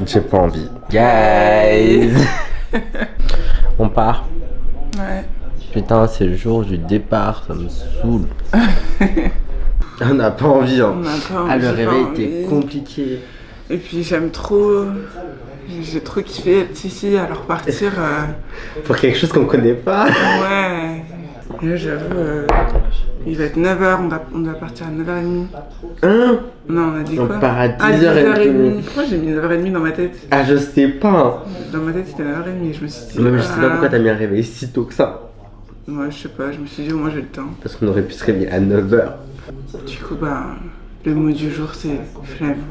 J'ai pas envie. Guys. On part. Ouais. Putain, c'est le jour du départ, ça me saoule. On n'a pas envie, hein. On n'a pas envie. Ah, le réveil était compliqué. Et puis j'aime trop. J'ai trop kiffé être ici, alors partir. Pour quelque chose qu'on connaît pas. Ouais. Et là, j'avoue, il va être 9h, on doit partir à 9h30. Hein? Non, on a dit quoi? On part à 10h30. Ah, 10h30. Pourquoi j'ai mis 9h30 dans ma tête? Ah, je sais pas. Dans ma tête, c'était 9h30. Je me suis dit. Mais je sais pas pourquoi t'as mis un réveil si tôt que ça. Ouais, je sais pas, je me suis dit, au moins j'ai le temps. Parce qu'on aurait pu se réveiller à 9h. Du coup, bah, le mot du jour, c'est flemme.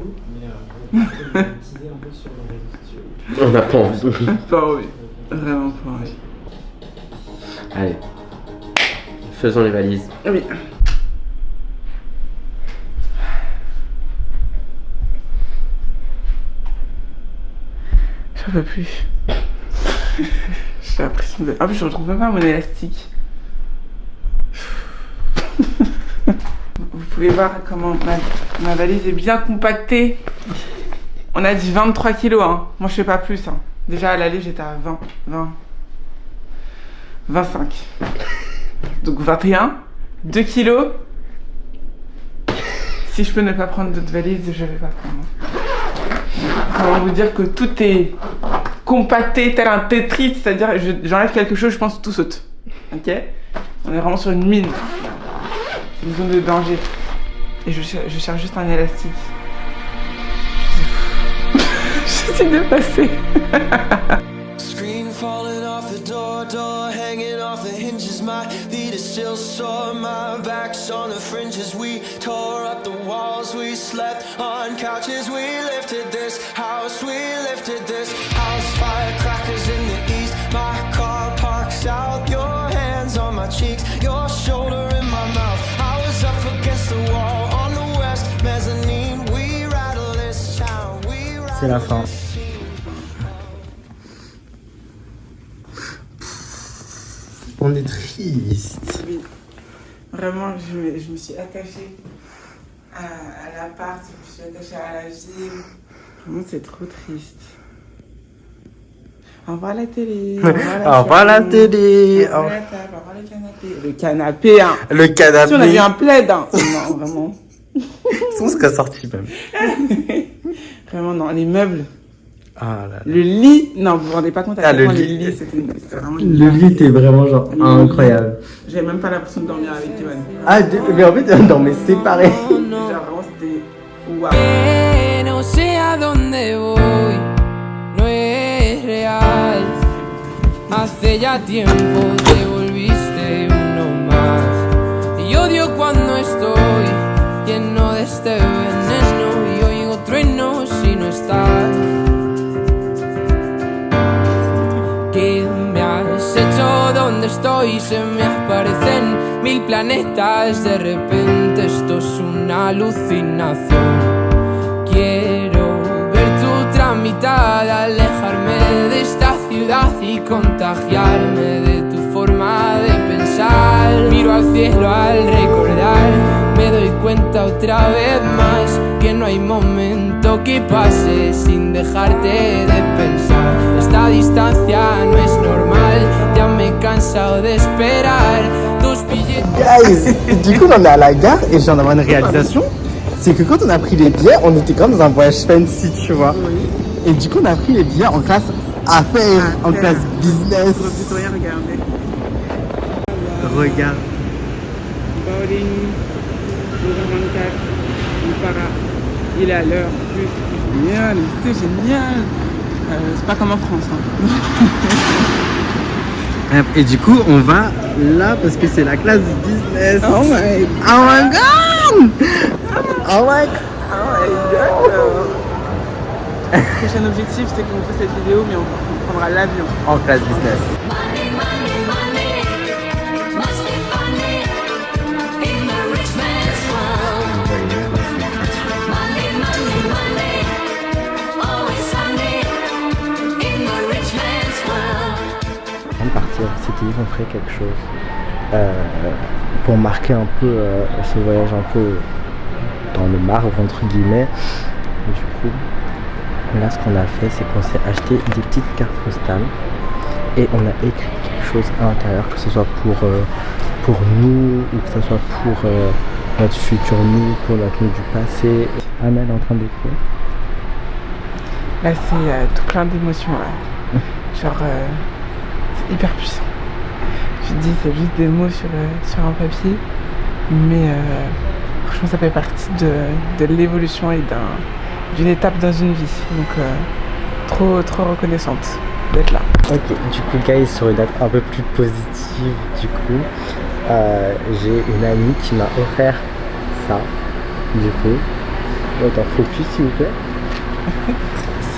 On n'a pas envie. Pas envie. Vraiment pas envie. Allez. Faisons les valises. Oui. J'en peux plus. J'ai l'impression de... Ah, puis je retrouve même pas mon élastique. Vous pouvez voir comment ma valise est bien compactée. On a dit 23 kilos, hein. Moi je fais pas plus, hein. Déjà à l'aller j'étais à 25. Donc 21, 2 kilos. Si je peux ne pas prendre d'autres valises, je vais pas prendre. Comment vous dire que tout est compacté tel un Tetris, c'est-à-dire j'enlève quelque chose, je pense que tout saute. Ok? On est vraiment sur une mine. Une zone de danger. Et je cherche juste un élastique. J'essaie de passer. Screen falling off the door hanging off the hinges. My feet are still sore, my back's on the fringes. We tore up the walls, we slept on couches. We lifted this house, firecrackers in the east. My car parks out, your hands on my cheeks, your shoulder in my mouth. I was up against the wall on the west mezzanine. We rattle this town, we rattle. C'est la fin. On est triste. Oui. Vraiment, je me suis attachée à l'appart, je me suis attachée à la ville. Vraiment, c'est trop triste. Au revoir la télé. Au revoir la télé. Au revoir la table, au revoir le canapé. Le canapé, hein. Le canapé. Si on avait un plaid, hein. Non, vraiment. On serait sorti même. Vraiment, non, les meubles. Ah là là. Le lit, non, vous vous rendez pas compte à quel point le lit, c'était vraiment une Le lit était vraiment genre incroyable. J'avais même pas l'impression de dormir avec Evan. Ah, mais en fait, on dormait séparés. Genre vraiment, c'était waouh. No sé a dónde voy, no es real. Hace ya tiempo te volviste uno más. Y odio cuando estoy lleno de este veneno y oigo truenos si no estás. ¿Qué me has hecho? ¿Dónde estoy? Se me aparecen 1000 planetas. De repente esto es una alucinación. Quiero ver tu mitad, alejarme de esta ciudad y contagiarme de tu forma de pensar. Miro al cielo al recordar, me doy cuenta otra vez más que no hay momento que pase sin dejarte de pensar. Esta distancia no es normal, ya me he cansado de esperar tus billetes. Guys, du coup on est à la gare et je viens d'avoir une réalisation. C'est que quand on a pris les billets, on était comme dans un voyage fancy, tu vois. Oui. Et du coup, on a pris les billets en classe affaires, en classe business. Vous pouvez regarder. Regarde. Bowling, 12h24, on part à... Il est à l'heure en plus. C'est génial, c'est génial. C'est pas comme en France. Hein. Et du coup, on va là parce que c'est la classe business. Oh my god! Oh my god! Oh my god! Le prochain objectif, c'est qu'on fait cette vidéo, mais on prendra l'avion. En classe business. Avant de partir, c'était dit qu'on ferait quelque chose pour marquer un peu ce voyage un peu dans le marbre entre guillemets. Et du coup, là ce qu'on a fait c'est qu'on s'est acheté des petites cartes postales et on a écrit quelque chose à l'intérieur, que ce soit pour nous ou que ce soit pour notre futur nous, pour notre nous du passé. Anna est en train d'écrire. Là, c'est tout plein d'émotions. Là. Genre, c'est hyper puissant. Je te dis, c'est juste des mots sur un papier, mais franchement, ça fait partie de l'évolution et d'une étape dans une vie. Donc, trop reconnaissante d'être là. Ok, du coup, guys, sur une note un peu plus positive, du coup, j'ai une amie qui m'a offert ça, du coup. Attends, focus s'il vous plaît.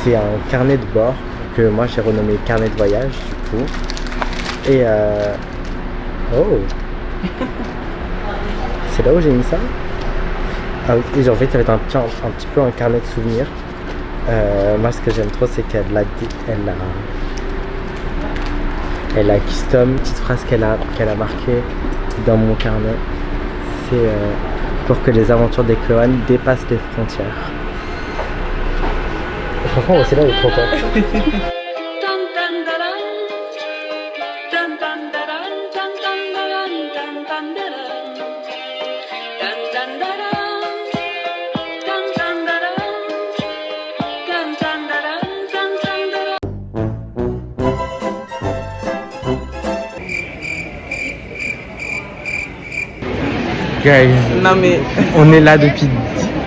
C'est un carnet de bord que moi j'ai renommé carnet de voyage, du coup. Et oh, c'est là où j'ai mis ça. Ah oui, et en fait ça va être un petit peu un carnet de souvenirs. Moi ce que j'aime trop c'est qu'elle a custom une petite phrase qu'elle a marquée dans mon carnet. C'est pour que les aventures des Clohan dépassent les frontières. Franchement c'est là où il est trop fort. Guys, Non, mais on est là depuis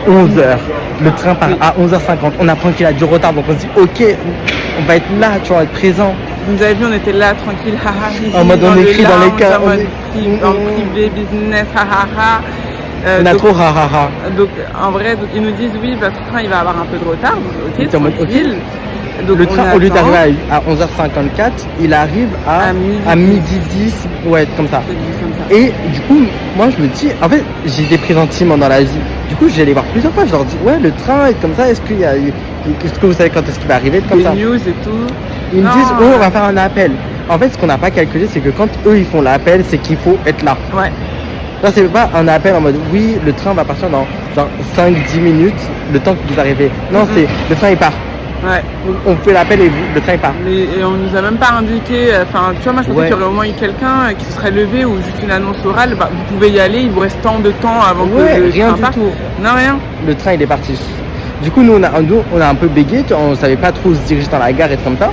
11 heures. Le train part à 11h50. On apprend qu'il a du retard, donc on se dit ok, on va être là, tu vas être présent. vous avez vu, on était là, tranquille, haha. En mode on écrit dans les cas. En mode privé, business, haha. On a trop hahaha. Donc en vrai, donc, ils nous disent oui, votre train il va avoir un peu de retard. Donc, ok, En mode, ok. tranquille. Donc, Le on train, au lieu attend. d'arriver à 11h54, il arrive à midi 10, ouais, comme ça. Comme ça. Et du coup, moi je me dis, en fait, j'ai des pressentiments dans la vie. Du coup, j'allais voir plusieurs fois, je leur dis, ouais, le train est comme ça, est-ce que vous savez quand est-ce qu'il va arriver, comme Des ça. news et tout. Ils me Non. disent, oh, on va faire un appel. En fait, ce qu'on n'a pas calculé, c'est que quand eux ils font l'appel, c'est qu'il faut être là. Ouais. Là, c'est pas un appel en mode, oui, le train va partir dans genre 5-10 minutes, le temps que vous arrivez. Non, c'est le train il part. Ouais. On fait l'appel et le train il part. Et on nous a même pas indiqué, enfin tu vois, moi je pensais Ouais. qu'il y aurait au moins eu quelqu'un qui se serait levé ou juste une annonce orale, bah, vous pouvez y aller, il vous reste tant de temps avant Ouais, que le rien train du parte. tout. Non, rien. Le train il est parti. Du coup, nous on a un peu bégayé, on savait pas trop où se diriger dans la gare et comme ça.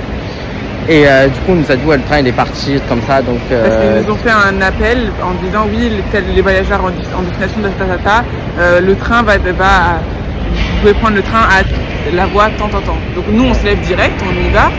Et du coup, on nous a dit, ouais, le train il est parti, comme ça. Donc, Parce qu'ils nous ont fait un appel en disant oui, les voyageurs en destination de Tata, le train va, vous pouvez prendre le train à la voie tant. Donc nous on se lève direct, on y va,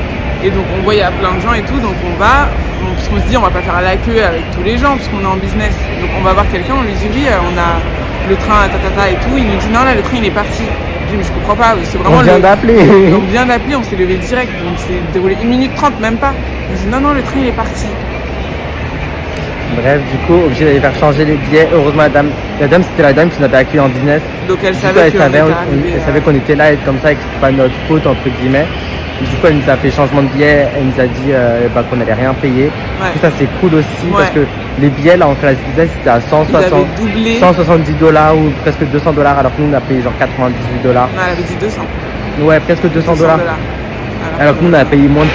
et donc on voit il y a plein de gens et tout, donc on va, parce qu'on se dit on va pas faire la queue avec tous les gens parce qu'on est en business, donc on va voir quelqu'un, on lui dit oui, on a le train à Tata et tout, il nous dit non là le train il est parti. Je dis mais je comprends pas, c'est vraiment on vient d'appeler. On vient d'appeler, on s'est levé direct, donc c'est déroulé 1 minute 30 même pas. Il dit non le train il est parti. Bref, du coup, obligé d'aller faire changer les billets. Heureusement, la dame c'était la dame qui nous avait accueillis en business. Donc elle Du coup, savait elle que savait qu'on était là et comme ça, et que c'était pas notre faute, entre guillemets. Du coup, elle nous a fait changement de billet, elle nous a dit qu'on allait rien payer. Ouais. Tout ça, c'est cool aussi parce Ouais. que les billets là en classe business c'était à Ils avaient doublé. $170 ou presque $200, alors que nous on a payé genre $98. Non, elle avait dit 200. Ouais, presque $200. Alors que nous on a payé moins de $100,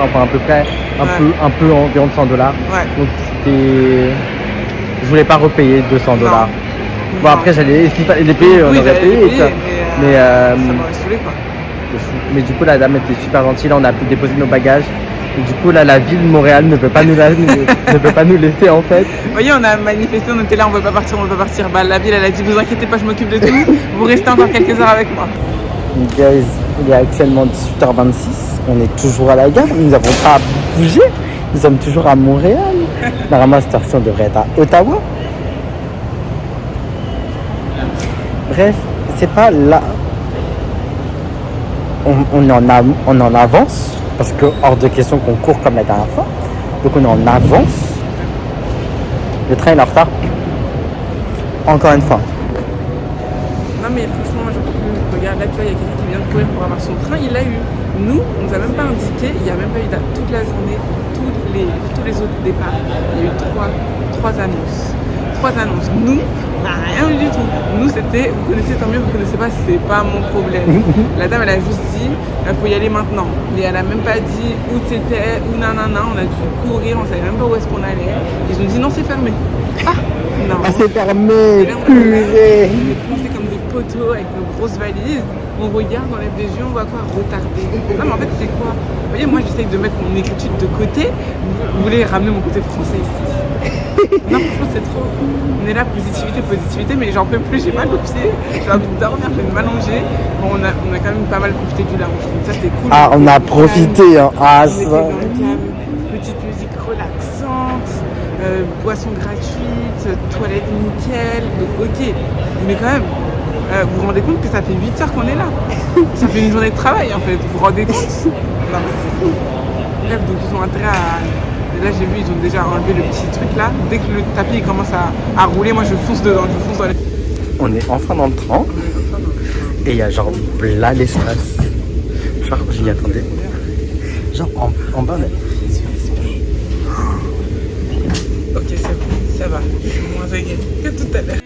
enfin à peu près, un peu environ de $100. Ouais. Donc c'était. Je voulais pas repayer $200. Bon, après, j'allais. S'il fallait les payer, on Oui, aurait payé. payé, Mais, ça m'aurait saoulé quoi. mais du coup, la dame était super gentille. Là, on a pu déposer nos bagages. Et du coup, là, la ville de Montréal ne veut pas nous, ne veut pas nous laisser en fait. Vous voyez, on a manifesté, on était là, on veut pas partir. Bah, la ville, elle a dit, vous inquiétez pas, je m'occupe de tout. Vous restez encore quelques heures avec moi. Guys, il est actuellement 18h26. On est toujours à la gare. Nous n'avons pas bougé. Nous sommes toujours à Montréal. Normalement, cette heure-ci, on devrait être à Ottawa. Bref, c'est pas là. On en avance. Parce que hors de question qu'on court comme la dernière fois. Donc on est en avance. Le train est en retard. Encore une fois. Non, mais franchement, moi, j'en peux plus. Regarde, là, tu vois, il y a quelqu'un qui vient de courir pour avoir son train, il l'a eu. Nous, on nous a même pas indiqué, il n'y a même pas eu toute la journée, tous les autres départs. Il y a eu trois annonces. 3 annonces. Nous, Rien du tout. Nous, c'était, vous connaissez tant mieux, vous connaissez pas, c'est pas mon problème. La dame, elle a juste dit, il faut y aller maintenant. Et elle a même pas dit où c'était, où nanana. On a dû courir, on savait même pas où est-ce qu'on allait. Ils ont dit non, c'est fermé. Ah non. Ah, c'est fermé, Et là, on purée. est plantés comme des poteaux avec nos grosses valises. On regarde, on lève des yeux, on voit quoi retardé. Non, mais en fait, c'est quoi? Vous voyez, moi, j'essaye de mettre mon écriture de côté. Vous voulez ramener mon côté français ici? Non, franchement, c'est trop. On est là, positivité, mais j'en peux plus, j'ai mal aux pieds, j'ai envie de dormir, je vais m'allonger. Bon, on a quand même pas mal profité du lounge, donc ça c'était cool. Ah, on a profité, hein. Ah, On était ça. dans le calme, petite musique relaxante, boisson gratuite, toilette nickel, donc ok. Mais quand même, vous vous rendez compte que ça fait 8 heures qu'on est là. Ça fait une journée de travail en fait, vous vous rendez compte? Non, mais c'est fou. Bref, donc ils ont intérêt à. Là j'ai vu, ils ont déjà enlevé le petit truc là. Dès que le tapis il commence à rouler, moi je fonce dedans, je fonce dans les... On est enfin dans le train. Et il y a genre là l'espace. Genre j'y attendais. Genre en bas là. Ok, c'est bon, ça va. Je suis moins aiguë que tout à l'heure.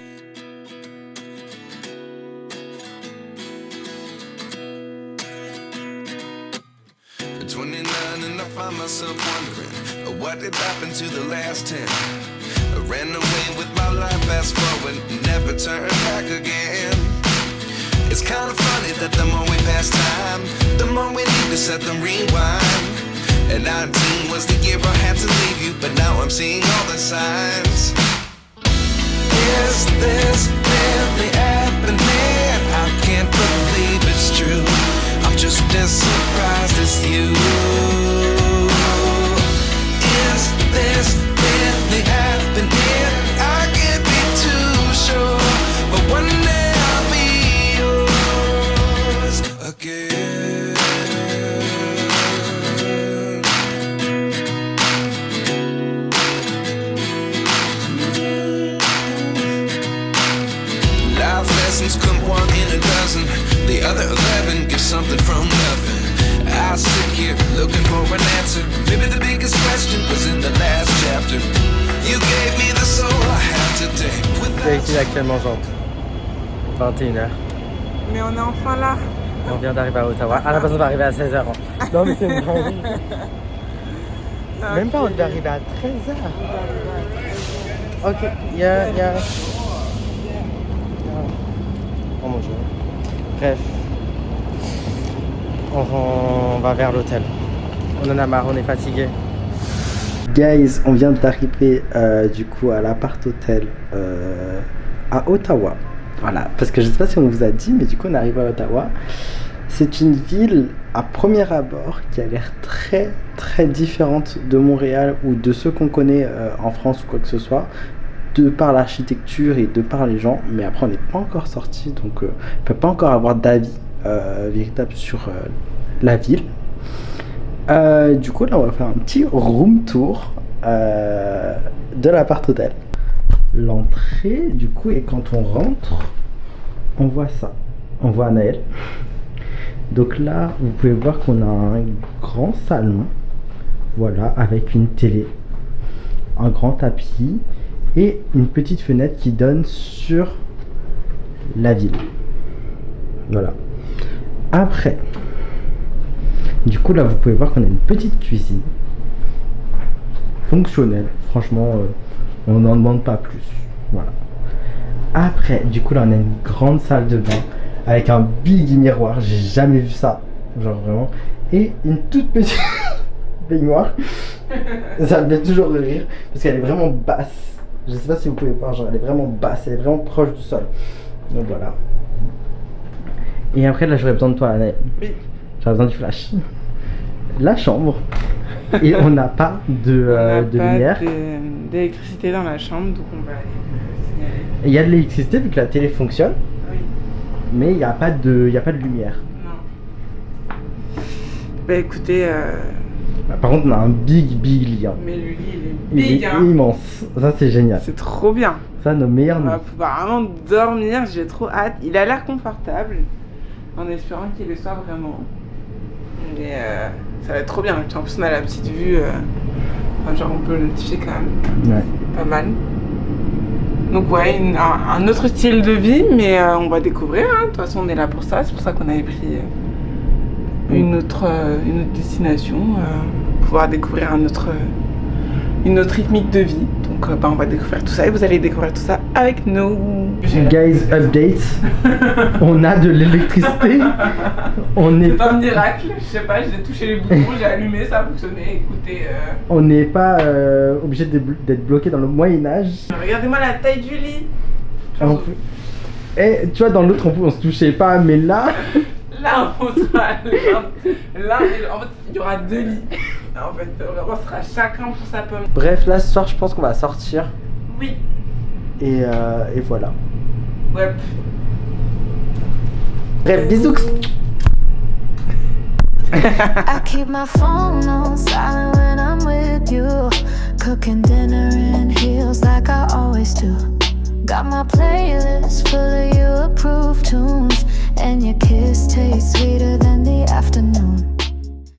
At 29 and I find myself wondering what did happen to the last 10. I ran away with my life, fast forward, never turn back again. It's kind of funny that the more we pass time, the more we need to set them rewind. And 19 was the year I had to leave you, but now I'm seeing all the signs. Is this really happening? I can't believe it's true. I'm just as surprised as you. Is this really happening? I can't be too sure, but one day I'll be yours again. Life lessons come one in a dozen. The other 11 give something from nothing. I sit here looking for an answer. Maybe the biggest question was in the last chapter. You gave me the soul I have today. Il est actuellement genre 21h. Mais on est enfin là. On vient d'arriver à Ottawa. À la base on va arriver à 16h. Non mais c'est une dinguerie. Même pas, on devait arriver à 13h. Ok, il y a... Oh mon dieu. Bref. On va vers l'hôtel. On en a marre, on est fatigué. Guys, on vient d'arriver du coup à l'appart hôtel à Ottawa. Voilà, parce que je sais pas si on vous a dit, mais du coup on est arrivé à Ottawa. C'est une ville à premier abord qui a l'air très très différente de Montréal ou de ceux qu'on connaît en France ou quoi que ce soit, de par l'architecture et de par les gens. Mais après on n'est pas encore sorti, donc on peut pas encore avoir d'avis véritable sur la ville. Du coup là on va faire un petit room tour de l'appart hôtel. L'entrée du coup, et quand on rentre on voit ça, on voit Anaël. Donc là vous pouvez voir qu'on a un grand salon, voilà, avec une télé, un grand tapis et une petite fenêtre qui donne sur la ville. Voilà. Après, du coup là vous pouvez voir qu'on a une petite cuisine fonctionnelle, franchement on n'en demande pas plus. Voilà. Après du coup là on a une grande salle de bain avec un big miroir, j'ai jamais vu ça, genre vraiment, et une toute petite baignoire. Ça me fait toujours rire parce qu'elle est vraiment basse, je sais pas si vous pouvez voir, genre elle est vraiment basse, elle est vraiment proche du sol. Donc voilà. Et après là j'aurais besoin de toi Anaël. Oui. J'aurais besoin du flash. La chambre. Et on n'a pas de lumière. D'électricité dans la chambre, donc on va aller signaler. Il y a de l'électricité vu que la télé fonctionne, Oui. mais il n'y a pas de lumière. Non. Bah écoutez, Par contre on a un big lit. Hein. mais le lit Il il est big, est hein. immense. Ça c'est génial. C'est trop bien. Ça nos meilleurs On va nuits. pouvoir vraiment dormir, j'ai trop hâte. Il a l'air confortable, en espérant qu'il le soit vraiment. Mais ça va être trop bien. En plus on a la petite vue, enfin, genre on peut le notifier quand même. Ouais. Pas mal. Donc ouais, un autre style de vie, mais on va découvrir. Hein. De toute façon, on est là pour ça. C'est pour ça qu'on avait pris une autre destination, pouvoir découvrir une autre rythmique de vie. Donc on va découvrir tout ça et vous allez découvrir tout ça avec nous. Guys, update. On a de l'électricité. On est C'est pas un miracle, je sais pas, j'ai touché les boutons, j'ai allumé, ça a fonctionné. Écoutez, on n'est pas obligé d'être bloqué dans le Moyen-Âge. regardez-moi la taille du lit. Et tu vois, dans l'autre on se touchait pas, mais là. Là, on sera là, en fait, il y aura 2 lits. En fait, on sera chacun pour sa pomme. Bref, là ce soir, je pense qu'on va sortir. Oui. Et voilà. Ouais. Bref, bisous. I keep my phone on silent when I'm with you. Cooking dinner in heels like I always do. Got my playlist full of you approved tunes. And your kiss tastes sweeter than